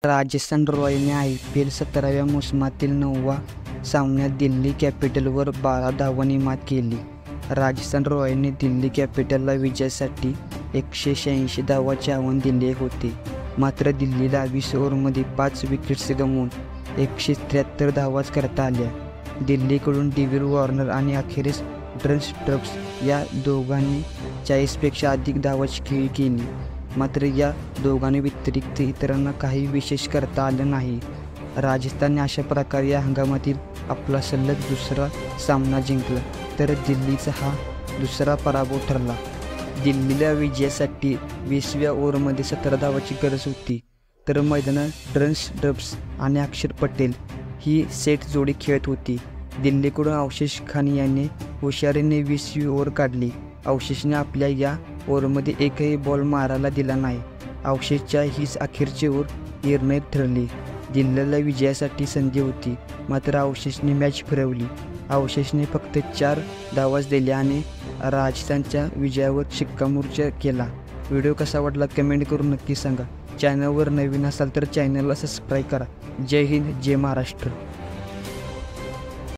Rajasthan रॉयलने IPL 17व्या मोसमातील 9व्या सामन्यात दिल्ली कॅपिटलवर 12 धावांनी मात केली. राजस्थान रॉयलने दिल्ली कॅपिटलला विजयासाठी 186 धावांचे आव्हान दिले होते. मात्र दिल्लीला 20 ओव्हरमध्ये 5 विकेट्स गमावून 173 धावाच करता आल्या. दिल्लीकडून डेव्हिड वॉर्नर आणि अखेरीस ड्रेन स्टब्स या दोघांनी 40पेक्षा अधिक धावांची खेळी केली. मात्र या दोघांनी व्यतिरिक्त इतरांना काही विशेष करता आलं नाही. राजस्थानने अशा प्रकारे या हंगामातील आपला सलग दुसरा सामना जिंकला, तर दिल्लीचा हा दुसरा पराभव ठरला. दिल्लीला विजयासाठी 20व्या ओव्हरमध्ये 17 धावांची गरज होती, तर मैदानात ड्रेन स्टब्स आणि अक्षर पटेल ही सेट जोडी खेळत होती. दिल्लीकडून अवशेष खान याने हुशारीने 20वी ओव्हर काढली. अवशेषने आपल्या या ओव्हरमध्ये एकही बॉल मारायला दिला नाही. अवशेषच्या हीच अखेरची ओव्हर निर्णायक ठरली. दिल्लीला विजयासाठी संधी होती, मात्र अवशेषने मॅच फिरवली. अवशेषने फक्त 4 धावाच दिल्या आणि राजस्थानच्या विजयावर शिक्कामोर्तब केला. व्हिडिओ कसा वाटला कमेंट करून नक्की सांगा. चॅनलवर नवीन असाल तर चॅनलला सबस्क्राईब करा. जय हिंद, जय महाराष्ट्र.